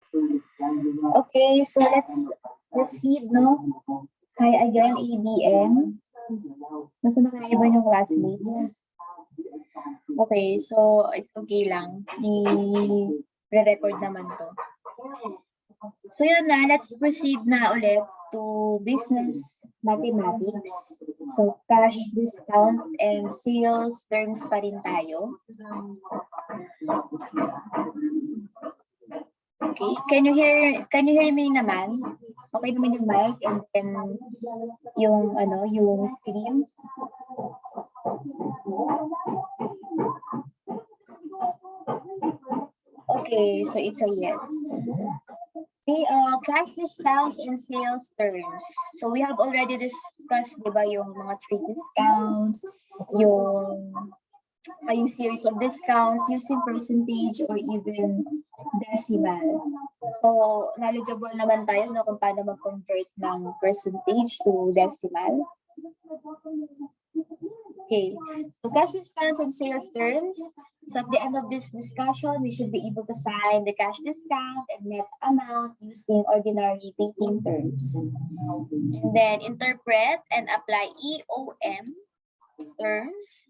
Okay, so let's proceed, no? Hi again, ABM. Nasa na kayo ba yung classmates? Okay, so it's okay lang. I-re-record naman to. So yun na, let's proceed na ulit to business mathematics. So cash discount and sales terms pa rin tayo. Okay, can you hear me naman? Okay naman yung mic and then yung screen. Okay, so it's a yes. Okay, cash discounts and sales terms. So we have already discussed, di ba, yung mga trade discounts, yung series of discounts using percentage or even decimal. So, knowledgeable naman tayo no, kung paano mag-convert ng percentage to decimal. Okay, so cash discounts and sales terms. So at the end of this discussion, we should be able to find the cash discount and net amount using ordinary dating terms. And then interpret and apply EOM terms.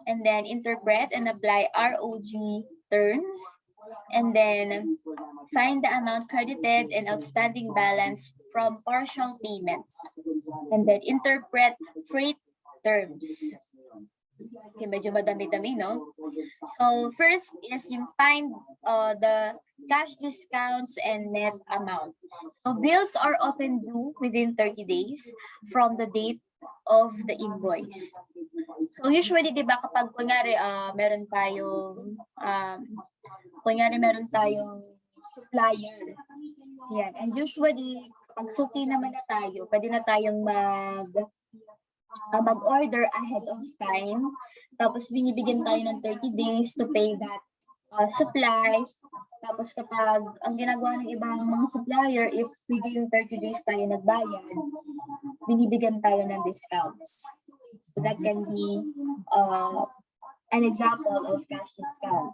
And then interpret and apply ROG terms. And then find the amount credited and outstanding balance from partial payments. And then interpret freight terms. Okay, medyo madami-dami, no? So first is yung find the cash discounts and net amount. So bills are often due within 30 days from the date of the invoice. So usually, di ba, kapag kunyari meron tayong supplier. Yan. And usually, kapag suki naman na tayo, pwede na tayong mag-order ahead of time. Tapos binibigyan tayo ng 30 days to pay that supplies. Tapos kapag ang ginagawa ng ibang mga supplier, if within 30 days tayo nagbayad, binibigyan tayo ng discounts. So that can be an example of cash discount.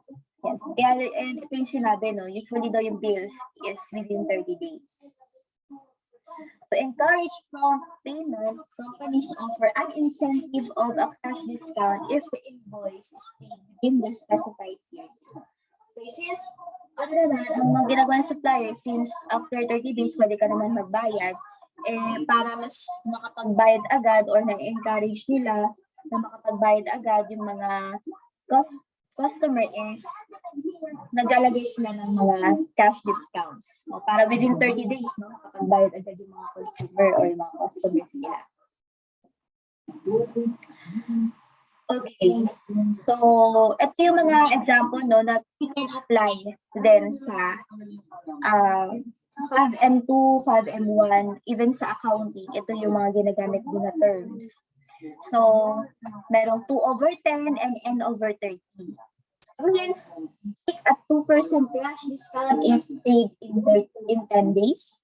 Yes. And ito yung sinabi, no? Usually daw yung bills is within 30 days. To encourage prompt payment, companies offer an incentive of a cash discount if the invoice is paid within the specified period. Okay, since ang mga ginagawa ng supplier, since after 30 days, pwede ka naman magbayad, para mas makapagbayad agad or na-encourage nila na makapagbayad agad yung mga customer is naglalagay sila ng mga cash discounts. So, para within 30 days, no, makapagbayad agad yung mga consumer or yung mga customers nila. Okay. So, ito yung mga example, no, na we can apply din sa 5M2, 5M1, even sa accounting. Ito yung mga ginagamit din na terms. So, merong 2/10 and N/30. Hence, take a 2% cash discount if paid in 10 days.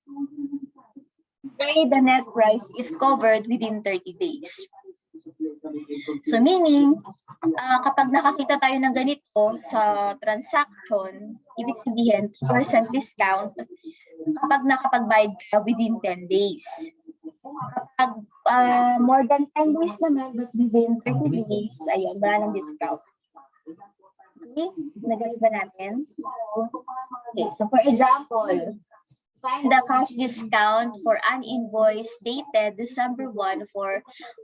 Pay the net price if covered within 30 days. So meaning, kapag nakakita tayo ng ganito sa transaction, ibig sabihin, percent discount kapag nakapagbayad ka within 10 days. Kapag more than 10 days naman, but within 30 days, ayun, wala ng discount. Okay, nag-gets ba natin? Okay, so for example, find the cash discount for an invoice dated December 1 for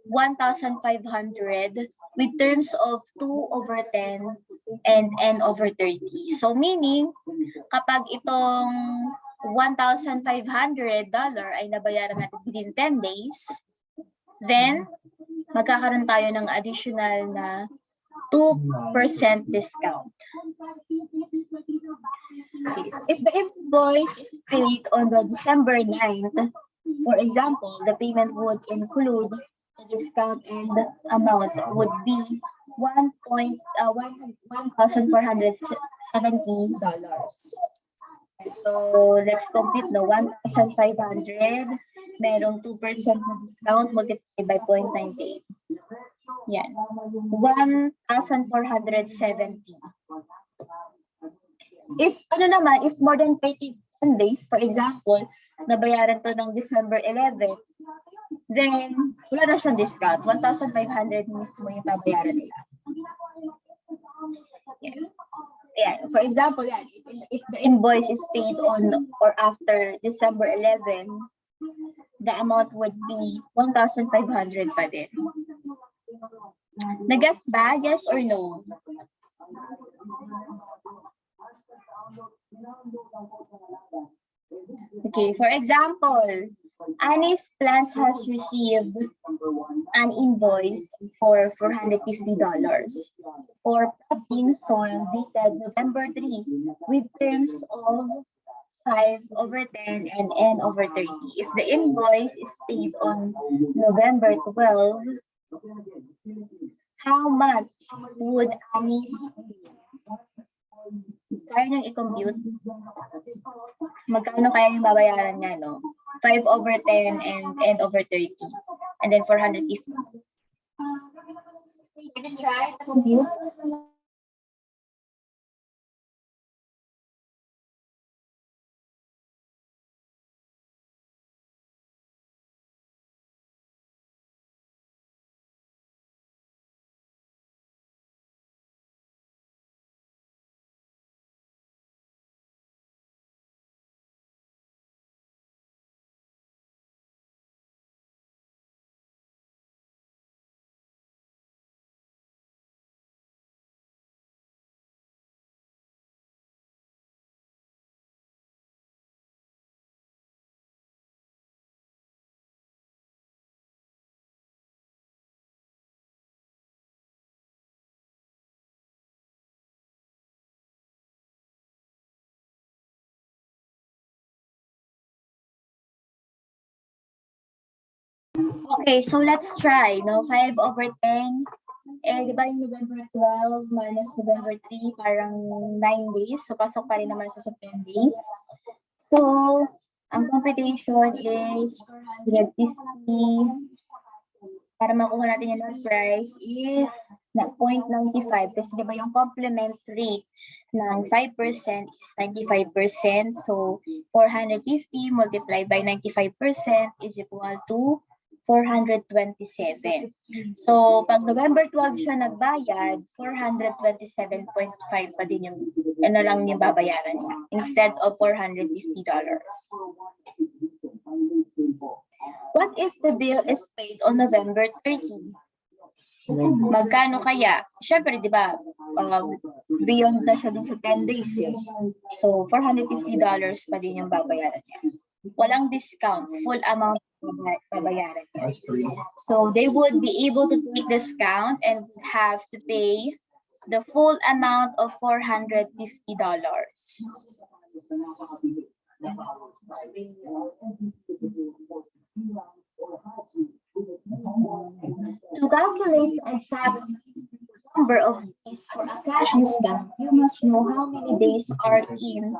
1,500 with terms of 2/10 and N/30. So meaning, kapag itong $1,500 ay nabayaran natin within 10 days, then magkakaroon tayo ng additional na 2% discount. Okay. If the invoice is paid on the December 9th, for example, the payment would include the discount and the amount would be $1,470. So let's complete the 1,500. Merong 2% na discount multiplied by 0.98. Yan. 1,470. If more than 30 10 days, for example, nabayaran to ng December 11, then wala na siyang discount. 1,500 mismo yung babayaran nila. Yeah. For example, if the invoice is paid on or after December 11, the amount would be 1,500 pa din. Nagets ba? Yes or no? Okay, for example, Annie's Plans has received an invoice for $450 for potting soil dated November 3 with terms of 5/10 and N/30. If the invoice is paid on November 12, how much would Annie's kaya nang i-compute? Magkano kaya yung babayaran niya, no? 5/10 and N/30. And then 450. Can you try to compute? Okay, so let's try, no? 5/10. Di ba yung November 12 minus November 3, parang 9 days. So, pasok pa rin naman sa 10 days. So, ang computation is 450. Para makuha natin yung net price is 0.95. Kasi di ba yung complement rate ng 5% is 95%. So, 450 multiplied by 95% is equal to 427. So, pag November 12 siya nagbayad, 427.5 pa din yung, lang yung babayaran niya, instead of $450. What if the bill is paid on November 30? Magkano kaya? Siyempre, di ba, beyond na siya dun sa 10 days. So, $450 pa din yung babayaran niya. Walang discount, full amount babayaran niya. So, they would be able to take discount and have to pay the full amount of $450. To calculate the exact number of days for a cash discount, you must know how many days are in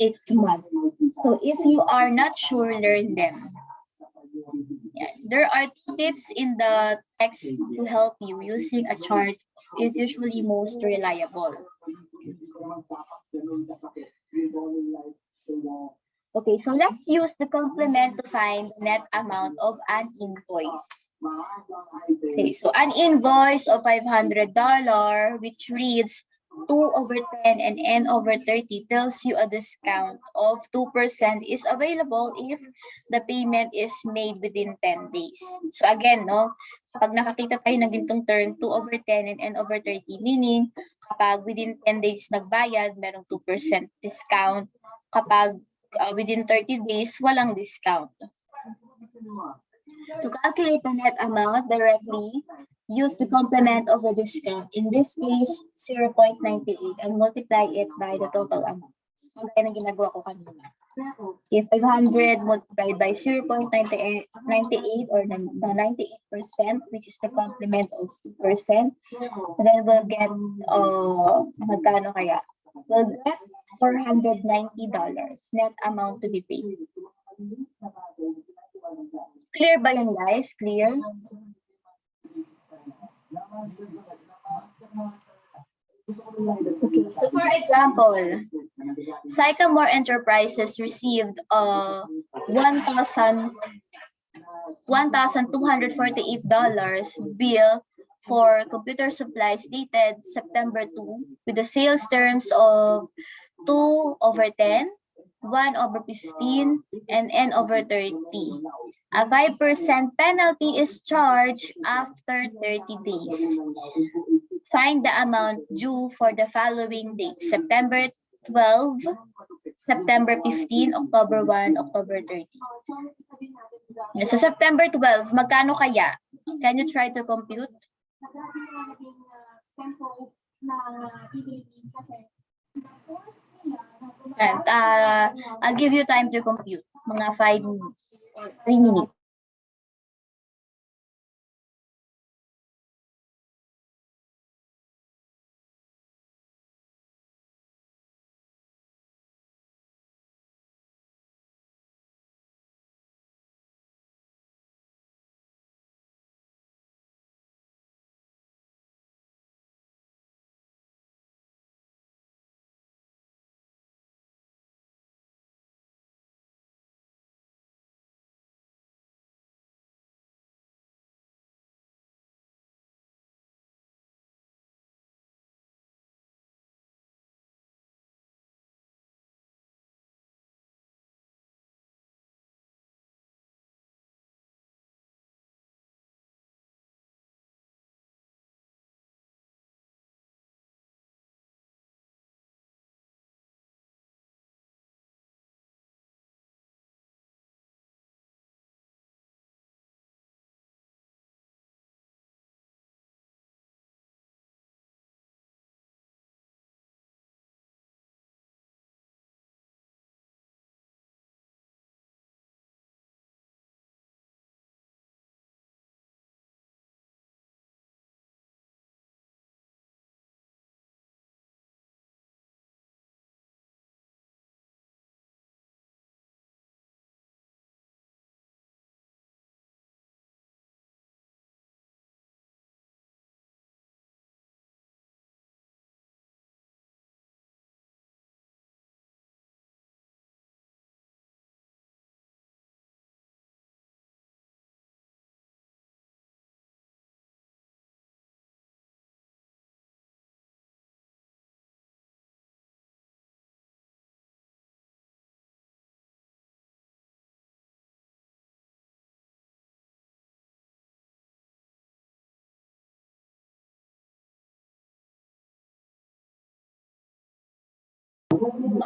each month. So if you are not sure, learn them. Yeah. There are tips in the text to help you. Using a chart is usually most reliable. Okay, so let's use the complement to find the net amount of an invoice. Okay, so an invoice of $500, which reads 2/10 and N/30, tells you a discount of 2% is available if the payment is made within 10 days. So again, no, kapag nakakita tayo ng gintong term, 2/10 and N/30, meaning kapag within 10 days nagbayad, merong 2% discount. Kapag within 30 days, walang discount. To calculate the net amount directly, use the complement of the discount. In this case, 0.98, and multiply it by the total amount. So, kaya na ginagawa ko kanina. If 500 multiplied by 0.98 or the 98%, which is the complement of 2%, then we'll get, magkano kaya? We'll get $490 net amount to be paid. Clear ba yun, guys? Clear? Okay, so for example, Sycamore Enterprises received a $1,248 bill for computer supplies dated September 2 with the sales terms of 2/10, 1/15, and N/30. A 5% penalty is charged after 30 days. Find the amount due for the following dates: September 12, September 15, October 1, October 30. Sa September 12, magkano kaya? Can you try to compute? And I'll give you time to compute. Mga 5 minutes or 3 minutes.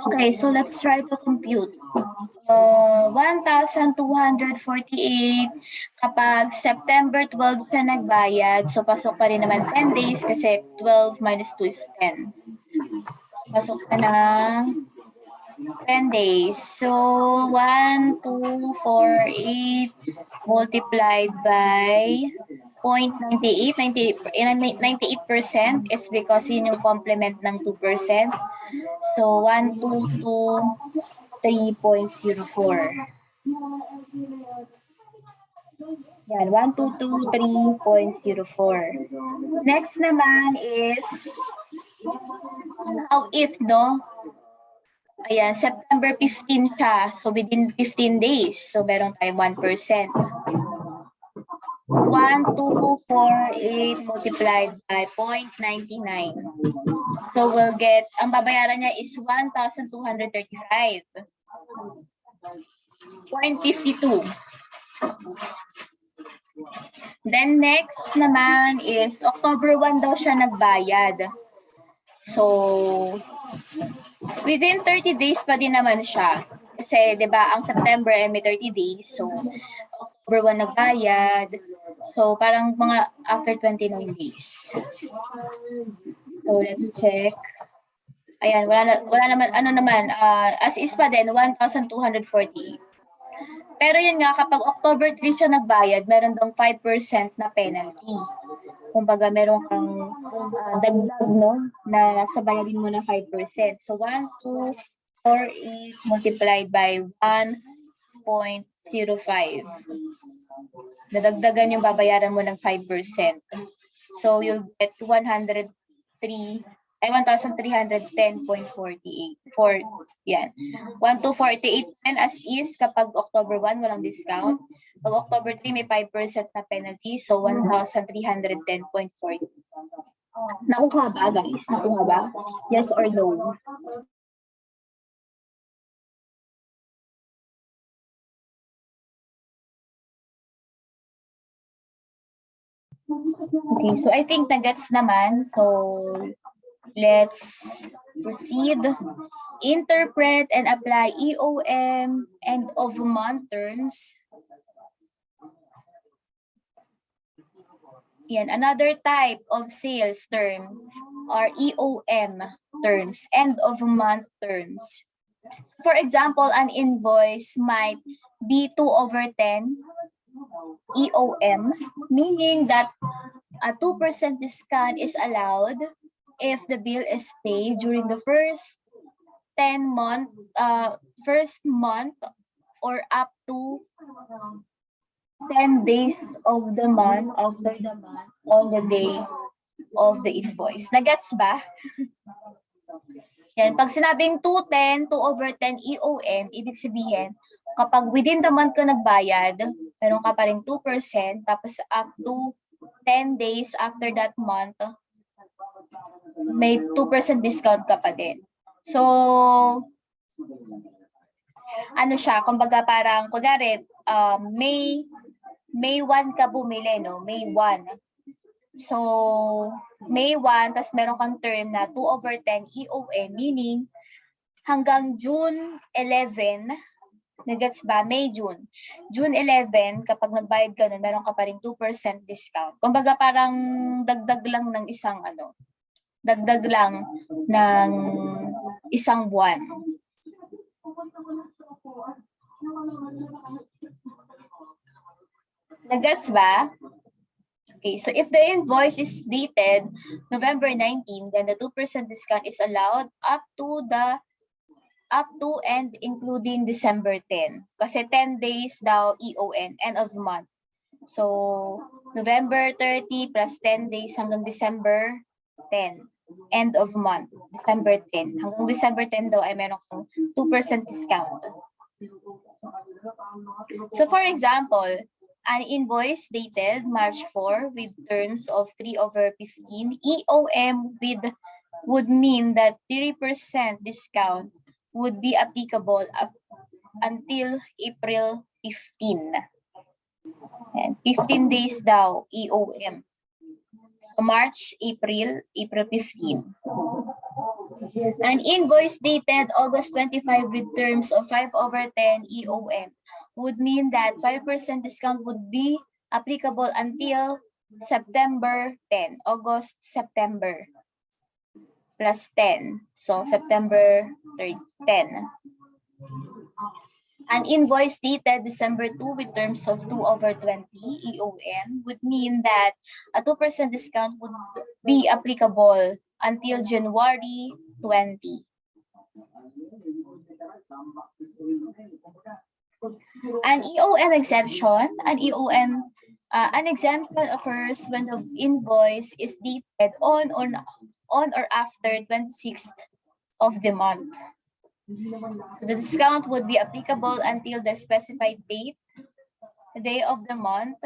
Okay, so let's try to compute. 1,248 kapag September 12 siya nagbayad, so pasok pa rin naman 10 days kasi 12 minus 2 is 10. Pasok sa ng 10 days. So, 1,248 multiplied by 0.98, 98% is because yun yung complement ng 2%. So, 1,223.04. Yan, 1,223.04. Next naman is, how if, no? Ayan, September 15 siya. So, within 15 days. So, meron tayong 1%. 1,248 multiplied by 0.99. So, we'll get, ang babayaran niya is 1,235. 0.52. Then, next naman is, October 1 daw siya nagbayad. So, within 30 days pa din naman siya. Kasi, di ba, ang September ay may 30 days. So, October 1 nagbayad. So, parang mga after 29 days. So, let's check. Ayan, wala naman, ano naman, as is pa din, 1,248. Pero yun nga, kapag October 3 siya nagbayad, meron dong 5% na penalty. Kumbaga, meron kang dagdag, no, na sabayarin mo na 5%. So, 1,248 multiplied by 1.05. Nadagdagan yung babayaran mo ng 5%. So, you'll get 103 ay 1,310.48 for yan. 1,248 as is kapag October 1 walang discount. Pag October 3 may 5% na penalty, so 1,310.40. Nakuha ba guys? Nakuha ba? Yes or no? Okay, so I think na-gets naman. So let's proceed. Interpret and apply EOM end of month terms. Yan, another type of sales term are EOM terms, end of month terms. For example, an invoice might be 2/10 EOM, meaning that a 2% discount is allowed if the bill is paid during the first month or up to 10 days of the month after the month on the day of the invoice. Nagets ba? Yan, pag sinabing 2/10 EOM, ibig sabihin, kapag within the month ka nagbayad, meron ka pa rin 2%, tapos up to 10 days after that month, may 2% discount ka pa din. So, ano siya, kumbaga parang, kunwari, May 1 ka bumili, no? May 1. So, May 1, tas meron kang term na 2/10 EOM, meaning hanggang June 11, nagets ba? May, June. June 11, kapag nagbayad ka nun, meron ka pa rin 2% discount. Kumbaga parang dagdag lang ng isang buwan. Nagets ba? Okay, so if the invoice is dated November 19, then the 2% discount is allowed up to and including December 10. Kasi 10 days daw EOM, end of month. So, November 30 plus 10 days hanggang December 10. End of month, December 10. Hanggang December 10 daw ay meron kang 2% discount. So, for example, an invoice dated March 4 with terms of 3/15, EOM would mean that 3% discount would be applicable until April 15. And 15 days daw EOM. So March, April 15. An invoice dated August 25 with terms of 5/10 EOM would mean that 5% discount would be applicable until September 10, August, September, plus 10. So, September 10. An invoice dated December 2 with terms of 2/20 EOM would mean that a 2% discount would be applicable until January 20. An EOM exception, an exemption occurs when the invoice is dated on or after 26th of the month. So the discount would be applicable until the specified date, the day of the month,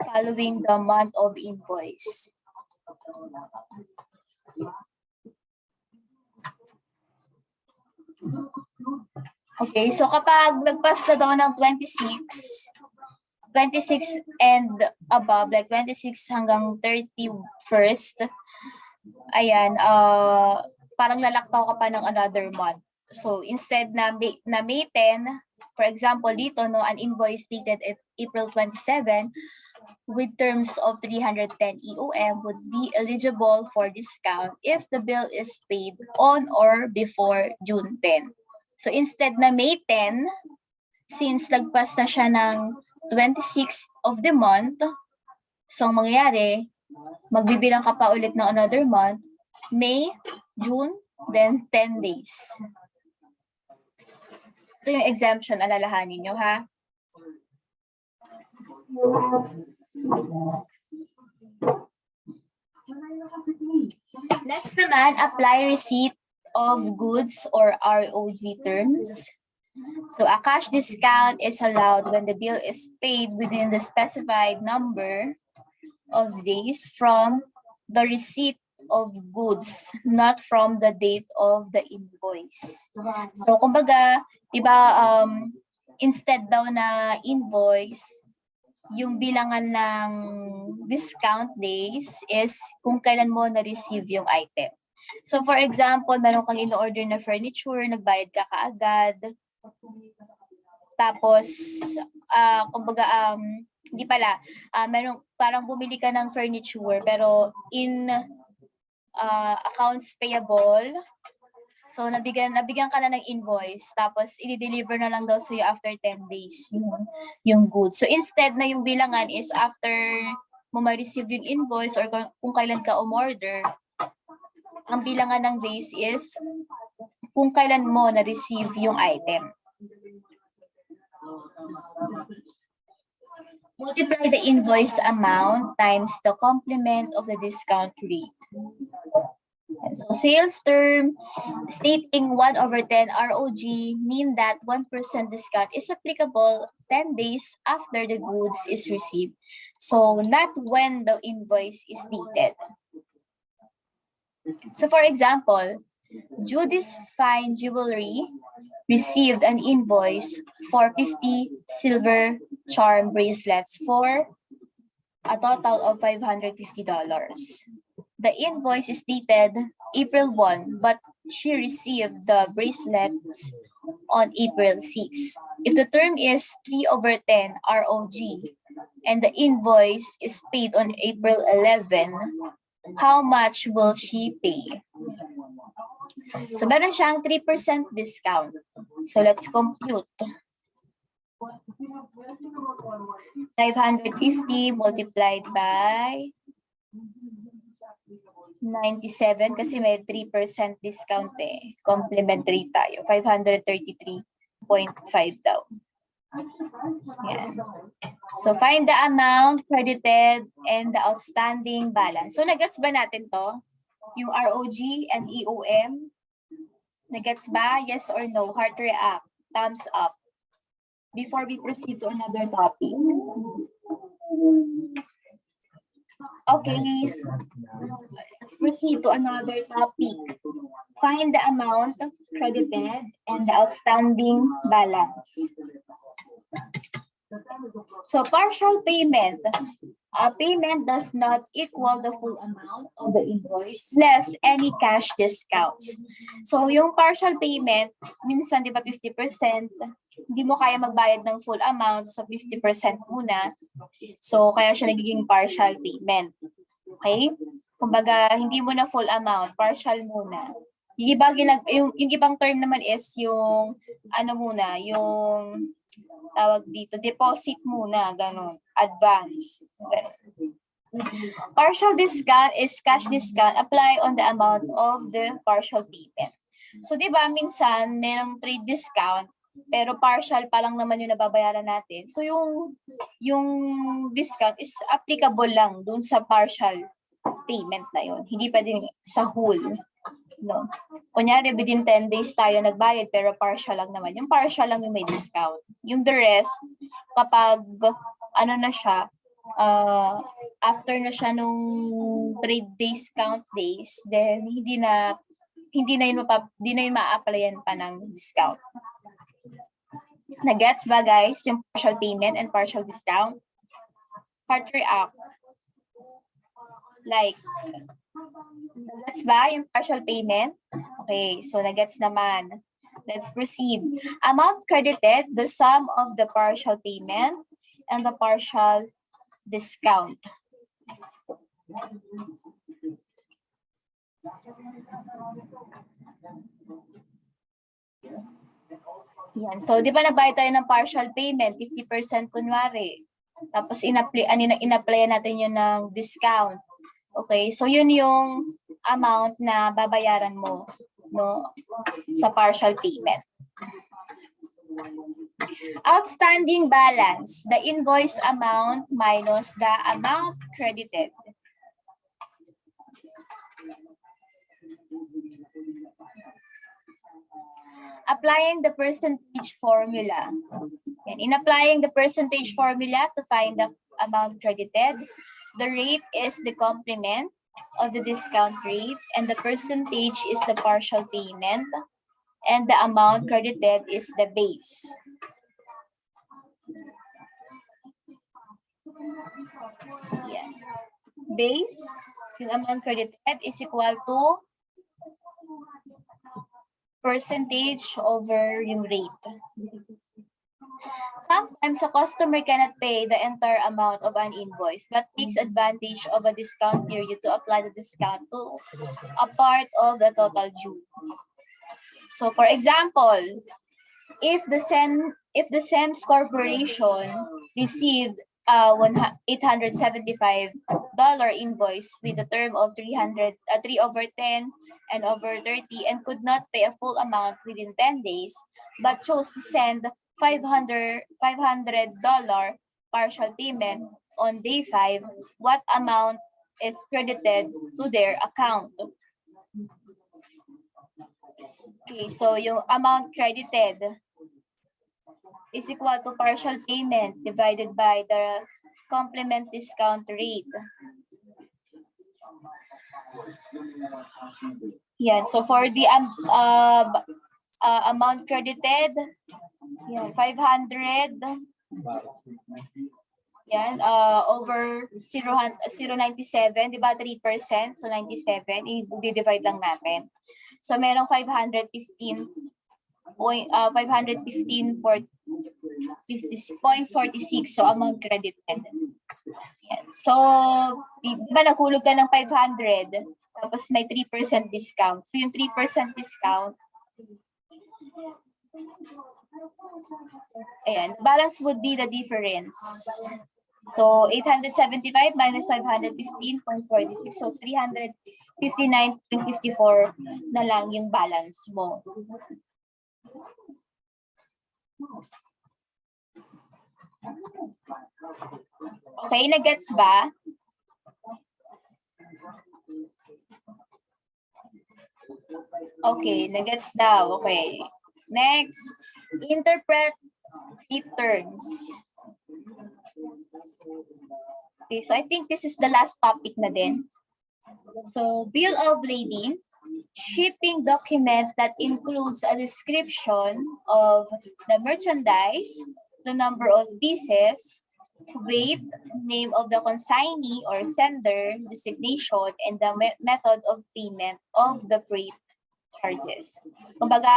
following the month of invoice. Okay, so kapag nagpas na daw ng 26 and above, like 26 hanggang 31st, ayan, parang lalaktaw ka pa ng another month. So instead na May 10, for example dito, no, an invoice dated April 27 with terms of 310 EOM would be eligible for discount if the bill is paid on or before June 10. So instead na May 10, since lagpas na siya ng 26th of the month, so ang mangyayari, magbibilang ka pa ulit ng another month, May, June, then 10 days. Ito yung exemption, alalahanin nyo, ha? Next naman, apply receipt of goods or ROG terms. So a cash discount is allowed when the bill is paid within the specified number of days from the receipt of goods, not from the date of the invoice. So kumbaga, diba, instead daw na invoice, yung bilangan ng discount days is kung kailan mo na-receive yung item. So for example, meron kang in-order na furniture, nagbayad ka kaagad. Tapos, kumbaga, hindi pala, meron, parang bumili ka ng furniture, pero in accounts payable, so nabigyan ka na ng invoice, tapos i-deliver na lang daw sa'yo after 10 days yung goods. So instead na yung bilangan is after mo ma-receive yung invoice or kung kailan ka umorder, ang bilangan ng days is kung kailan mo na-receive yung item. Multiply the invoice amount times the complement of the discount rate. So sales term stating 1/10 ROG mean that 1% discount is applicable 10 days after the goods is received. So not when the invoice is dated. So for example, Judy's Fine Jewelry received an invoice for 50 silver charm bracelets for a total of $550. The invoice is dated April 1, but she received the bracelets on April 6. If the term is 3/10 ROG and the invoice is paid on April 11, how much will she pay? So meron siyang 3% discount. So let's compute. 550 multiplied by 97 kasi may 3% discount eh. Complementary tayo. 533.5 daw. Yan. So find the amount credited and the outstanding balance. So nagets ba natin to? Yung ROG and EOM? Nagets ba? Yes or no? Heart react. Thumbs up. Before we proceed to another topic. Okay. Let's proceed to another topic. Find the amount credited and the outstanding balance. So partial payment. Payment does not equal the full amount of the invoice less any cash discounts. So yung partial payment, minsan di ba 50%, hindi mo kaya magbayad ng full amount, so 50% muna. So kaya siya nagiging partial payment. Okay? Kumbaga, hindi mo na full amount, partial muna. Yung ibang term naman is yung ano muna, yung tawag dito, deposit muna, ganun, advance. Ganun. Partial discount is cash discount apply on the amount of the partial payment. So, di ba, minsan, merong trade discount, pero partial pa lang naman yung nababayaran natin. So, yung discount is applicable lang dun sa partial payment na yun. Hindi pa din sa whole. No. Kunyari, within 10 days tayo nagbayad, pero partial lang naman. Yung partial lang yung may discount. Yung the rest, kapag ano na siya, after na siya nung trade discount days, then hindi na yun ma-applyan pa ng discount. Nagets ba guys, yung partial payment and partial discount? Heart react. Like, nagets ba yung partial payment? Okay, so nagets naman. Let's proceed. Amount credited, the sum of the partial payment and the partial discount. Yan. So, di ba nagbayad tayo ng partial payment, 50% kunwari. Tapos, in-apply natin yun ng discount. Okay, so yun yung amount na babayaran mo, no, sa partial payment. Outstanding balance, the invoice amount minus the amount credited. applying the percentage formula. In applying the percentage formula to find the amount credited, the rate is the complement of the discount rate, and the percentage is the partial payment, and the amount credited is the base. Yeah. Base, yung amount credited is equal to percentage over yung rate. Sometimes a customer cannot pay the entire amount of an invoice but takes advantage of a discount period to apply the discount to a part of the total due. So for example, if the SEMS Corporation received $875 invoice with a term of 3/10 and over 30 and could not pay a full amount within 10 days, but chose to send $500 partial payment on day 5, what amount is credited to their account? Okay, so yung amount credited is equal to partial payment divided by the complement discount rate. Yeah, so for the amount credited, yeah, 500, yan, over 0.97, di ba 3%, so 97, i-divide lang natin. So merong 515.46, so amount credited. Yan. So, di ba naghulog ka ng 500, tapos may 3% discount. So yung 3% discount, ayan, balance would be the difference. So 875 minus 515.46, so 359.54 na lang yung balance mo. Okay, nagets ba? Okay, nagets daw. Okay. Next, interpret fee terms. Okay, so I think this is the last topic na din. So, bill of lading, shipping document that includes a description of the merchandise, the number of pieces, weight, name of the consignee or sender, designation, and the method of payment of the freight charges. Kumbaga,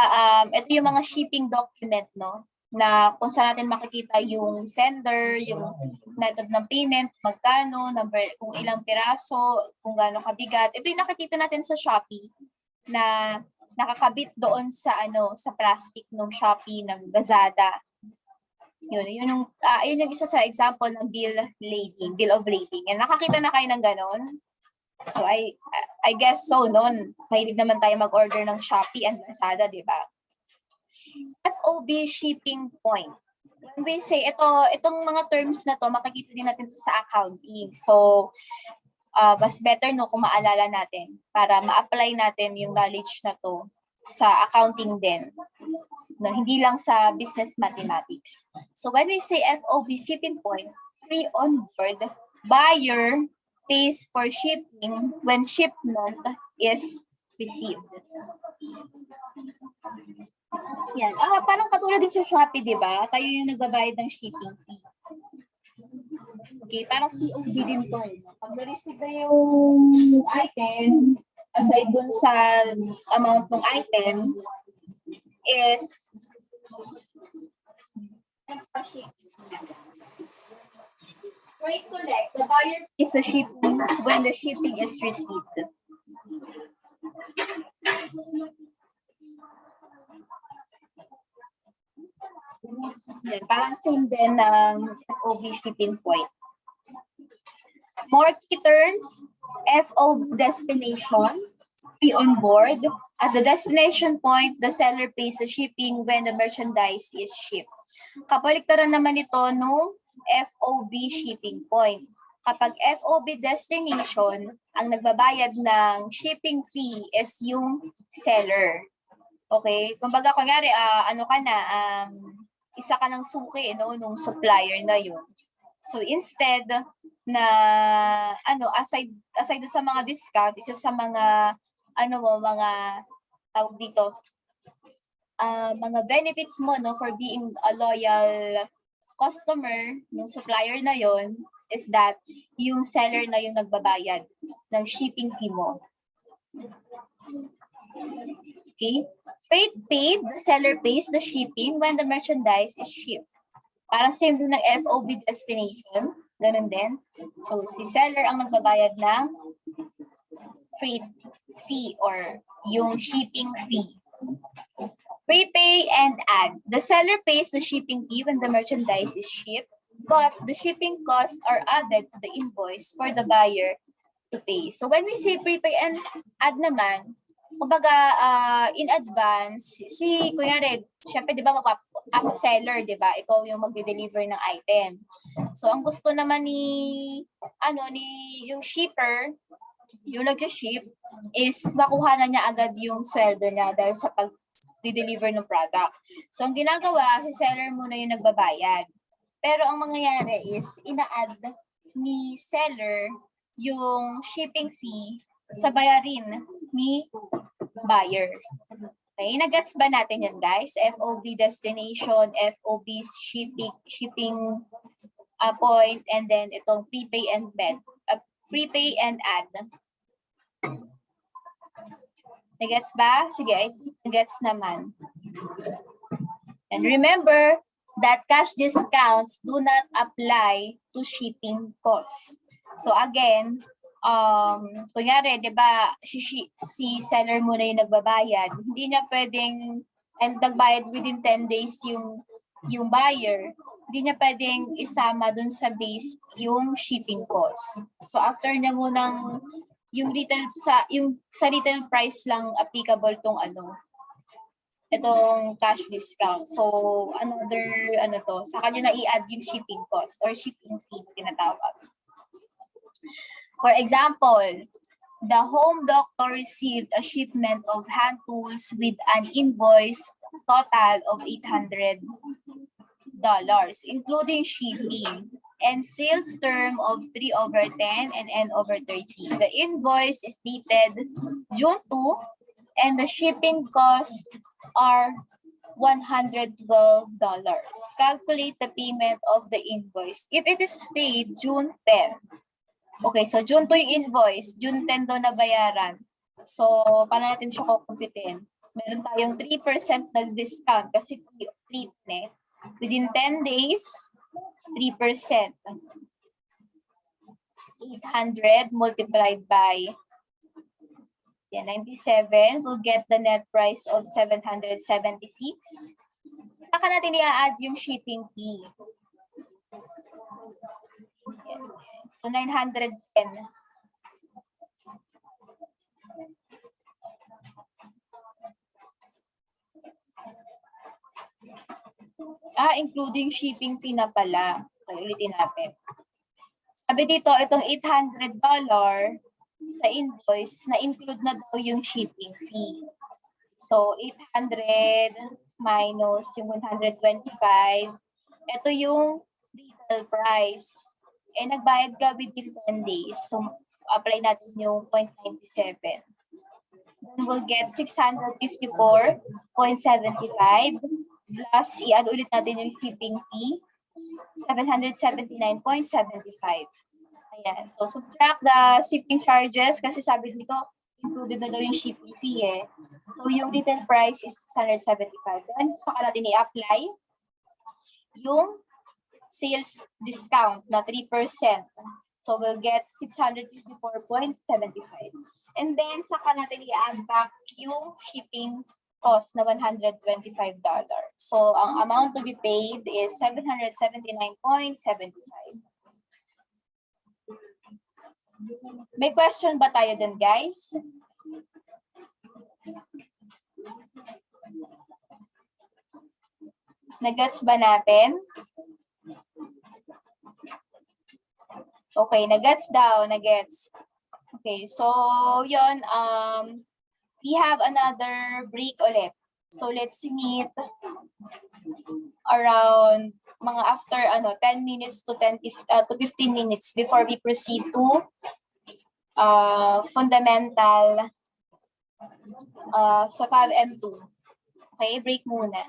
ito yung mga shipping document, no? Na kung saan natin makikita yung sender, yung method ng payment, magkano, number, kung ilang piraso, kung gaano kabigat. Ito yung nakikita natin sa Shopee na nakakabit doon sa sa plastic ng Shopee ng Lazada. Yun yung isa sa example ng bill of lading. And nakakita na kayo ng ganon? So I guess so noon. Mahilig naman tayo mag-order ng Shopee and Lazada, di ba? FOB shipping point. When we say itong mga terms na to, makikita din natin sa accounting. So mas better no kung maalala natin para ma-apply natin yung knowledge na to sa accounting din. No, hindi lang sa business mathematics. So when we say FOB shipping point, free on board, buyer pays for shipping when shipment is received. Yan. Parang katulad din sa Shopee, di ba? Tayo yung nagbabayad ng shipping fee. Okay, parang COD din to. Pag na-receive na yung item, aside dun sa amount ng item, is freight collect, the buyer is the shipping when the shipping is received. Yan, parang same din ng FOB shipping point. More key terms, FOB destination, free on board. At the destination point, the seller pays the shipping when the merchandise is shipped. Kapaligtaran naman ito no FOB shipping point. Kapag FOB destination, ang nagbabayad ng shipping fee is yung seller. Okay? Kumbaga, kunyari, ano ka na, isa ka ng suki, no, nung supplier na yun. So, instead na, aside sa mga discount, isa sa mga, mga, tawag dito, mga benefits mo, no, for being a loyal customer ng supplier na yon is that yung seller na yung nagbabayad ng shipping fee mo. Okay? Freight paid, the seller pays the shipping when the merchandise is shipped. Parang same din ng FOB destination. Ganun din. So, si seller ang nagbabayad ng freight fee or yung shipping fee. Prepay and add. The seller pays the shipping fee when the merchandise is shipped, but the shipping costs are added to the invoice for the buyer to pay. So when we say prepay and add naman, kumbaga in advance, kunyari, syempre di ba as a seller, di ba, ikaw yung magde-deliver ng item. So ang gusto naman ni yung shipper, yung nag-ship is makuha na niya agad yung sweldo niya dahil sa pag-deliver ng product. So ang ginagawa, si seller muna yung nagbabayad. Pero ang mangyayari is ina-add ni seller yung shipping fee sa bayarin ni buyer. Okay, nagets ba natin yan, guys? FOB destination, FOB shipping point, and then itong prepay and add. Nagets ba? Sige, I think nagets naman. And remember that cash discounts do not apply to shipping costs. So again, kunyari, di ba, si seller muna yung nagbabayad, hindi niya pwedeng, and nagbayad within 10 days yung buyer, hindi niya pwedeng isama dun sa base yung shipping cost. So after niya munang yung sa retail price lang applicable itong cash discount. So another sa kanya na i-add yung shipping cost or shipping fee tinatawag. For example, the home doctor received a shipment of hand tools with an invoice total of $800, including shipping, and sales term of 3/10 and N/30. The invoice is dated June 2, and the shipping costs are $112. Calculate the payment of the invoice. If it is paid June 10, okay, so June 2 yung invoice, June 10 daw na bayaran. So, paano natin siya kukumpitin? Meron tayong 3% na discount kasi pre-net. Within 10 days, 3%. 800 multiplied by 97 will get the net price of 776. Saka natin i-add yung shipping fee. So 910. Including shipping fee na pala. Okay, ulitin natin. Sabi dito, itong $800 sa invoice, na-include na daw yung shipping fee. So, 800 minus yung 125. Ito yung retail price. Nagbayad ka within 10 days. So, apply natin yung 0.97. Then we'll get 654.75 plus i-add ulit natin yung shipping fee, 779.75. Ayan. So, subtract the shipping charges kasi sabi dito, included na daw yung shipping fee eh. So, yung retail price is 675. Then, saka natin i-apply yung sales discount na 3%. So, we'll get 654.75. And then, saka natin i-add back yung shipping cost na $125. So, ang amount to be paid is 779.75. May question ba tayo din, guys? Nagets ba natin? Okay, nagets daw, nagets. Okay, so yon we have another break ulit. So let's meet around mga after 10 minutes to 15 minutes before we proceed to fundamental sa 5M2. Okay, break muna.